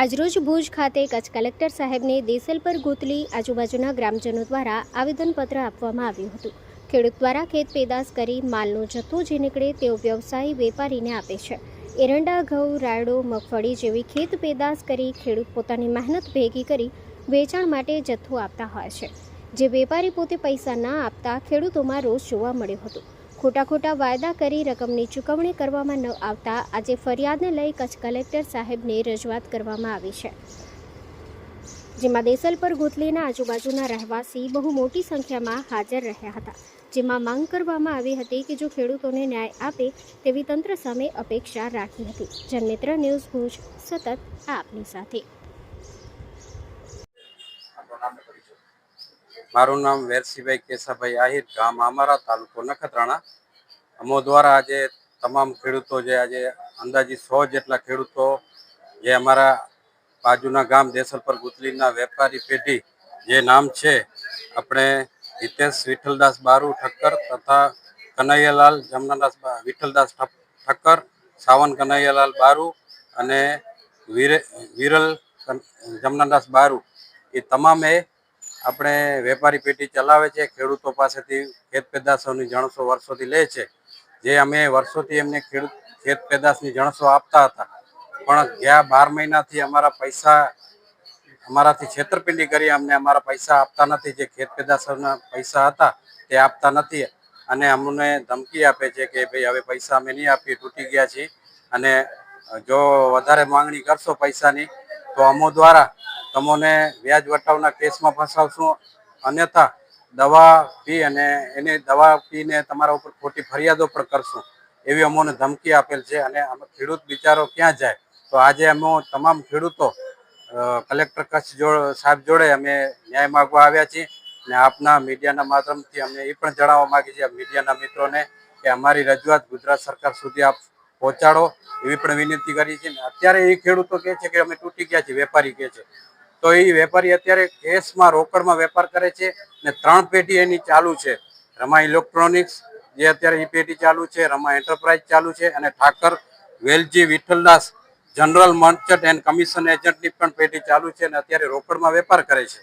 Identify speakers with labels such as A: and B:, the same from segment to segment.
A: આજરોજ ભુજ ખાતે કચ્છ કલેક્ટર સાહેબને દેસલપર ગોતલી આજુબાજુના ગ્રામજનો દ્વારા આવેદનપત્ર આપવામાં આવ્યું હતું। ખેડૂત દ્વારા ખેત પેદાશ કરી માલનો જથ્થો જે નીકળે તેઓ વ્યવસાયી વેપારીને આપે છે। એરંડા, ઘઉં, રાયડો, મગફળી જેવી ખેત પેદાશ કરી ખેડૂત પોતાની મહેનત ભેગી કરી વેચાણ માટે જથ્થો આપતા હોય છે, જે વેપારી પોતે પૈસા ના આપતા ખેડૂતોમાં રોષ જોવા મળ્યો હતો। ખોટા વાયદા કરી રકમની ચૂકવણી કરવામાં ન આવતા આજે ફરિયાદને લઈ કચ્છ કલેક્ટર સાહેબને રજૂઆત કરવામાં આવી છે, જેમાં દેસલપર ગોતલીના આજુબાજુના રહેવાસી બહુ મોટી સંખ્યામાં હાજર રહ્યા હતા, જેમાં માંગ કરવામાં આવી હતી કે જો ખેડૂતોને ન્યાય આપે તેવી તંત્ર સામે અપેક્ષા રાખી હતી। જનમિત્ર ન્યૂઝ ભુજ સતત આપની સાથે।
B: મારું નામ વેરસીભાઈ કેશાભાઈ આહિર, ગામ આમારા, તાલુકો નખત્રાણા। અમો દ્વારા આજે તમામ ખેડૂતો જે આજે અંદાજિત 100 જેટલા ખેડૂતો જે અમારા બાજુના ગામ દેસલપર ગુતલીના વેપારી પેઢી જે નામ છે આપણે હિતેશ વિઠ્ઠલદાસ બારુ ઠક્કર તથા કનૈયાલાલ જમનાદાસ વિઠ્ઠલદાસ ઠક્કર, સાવન કનૈયાલાલ બારુ અને વિરલ જમનાદાસ બારુ, એ તમામે આપણે વેપારી પેઢી ચલાવે છે। ખેડૂતો પાસેથી ખેત પેદાશોની જણસો વર્ષોથી લે છે, જે અમે વર્ષોથી એમને ખેત પેદાશની જણસો આપતા હતા, પણ ગયા 12 મહિનાથી અમારાથી છેતરપિંડી કરી અમને અમારા પૈસા આપતા નથી। જે ખેત પેદાશોના પૈસા હતા તે આપતા નથી અને અમને ધમકી આપે છે કે ભાઈ હવે પૈસા અમે નહીં આપીએ, તૂટી ગયા છીએ અને જો વધારે માંગણી કરશો પૈસાની તો અમો દ્વારા તમને વ્યાજ વટાવના કેસમાં ફસાવશું, અન્યથા દવા પી અને એને દવા પીને તમારા ઉપર ખોટી ફરિયાદો પણ કરશું, એવી અમોને ધમકી આપેલ છે। અને ખેડૂત બિચારો ક્યાં જાય? તો આજે અમે તમામ ખેડૂતો કલેક્ટર કચ્છ સાહેબ જોડે અમે ન્યાય માગવા આવ્યા છીએ અને આપના મીડિયાના માધ્યમથી અમે એ પણ જણાવવા માગીએ છીએ મીડિયાના મિત્રોને કે અમારી રજૂઆત ગુજરાત સરકાર સુધી આપ પહોંચાડો, એવી પણ વિનંતી કરી છે। અત્યારે એ ખેડૂતો કહે છે કે અમે તૂટી ગયા છીએ, વેપારી કહે છે, તો એ વેપારી અત્યારે કેશમાં રોકડમાં વેપાર કરે છે ને 3 પેઢી એની ચાલુ છે। રમા ઇલેક્ટ્રોનિક્સ જે અત્યારે એ પેઢી ચાલુ છે, રમા એન્ટરપ્રાઇઝ ચાલુ છે અને Thakar Velji Vitthaldas general merchant and commission એજન્ટની પણ પેઢી ચાલુ છે અને અત્યારે રોકડમાં વેપાર કરે છે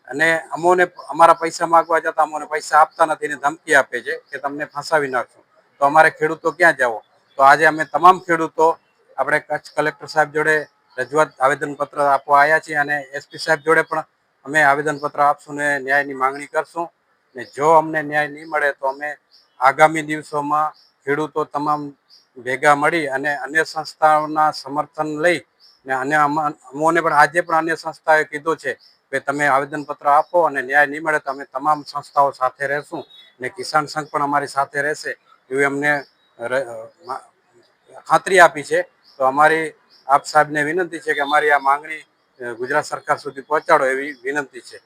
B: અને અમોને અમારા પૈસા માગવા જતા અમોને પૈસા આપતા નથી ને ધમકી આપે છે કે તમને ફસાવી નાખશું। તો અમારે ખેડૂતો ક્યાં જાવ? તો આજે અમે તમામ ખેડૂતો આપણે કચ્છ કલેક્ટર સાહેબ જોડે રજૂઆત આવેદનપત્ર આપવા આવ્યા છીએ અને એસપી સાહેબ જોડે પણ અમે આવેદનપત્ર આપશું ને ન્યાયની માંગણી કરશું ને જો અમને ન્યાય નહીં મળે તો અમે આગામી દિવસોમાં ખેડૂતો તમામ ભેગા મળી અને અન્ય સંસ્થાઓના સમર્થન લઈ ને અમોને પણ આજે પણ અન્ય સંસ્થાએ કીધું છે કે તમે આવેદનપત્ર આપો અને ન્યાય નહીં મળે તો અમે તમામ સંસ્થાઓ સાથે રહેશું ને કિસાન સંઘ પણ અમારી સાથે રહેશે એવી અમને ખાતરી આપી છે। તો અમારી આપ સાહેબને વિનંતી છે કે અમારી આ માંગણી ગુજરાત સરકાર સુધી પહોંચાડો એવી વિનંતી છે।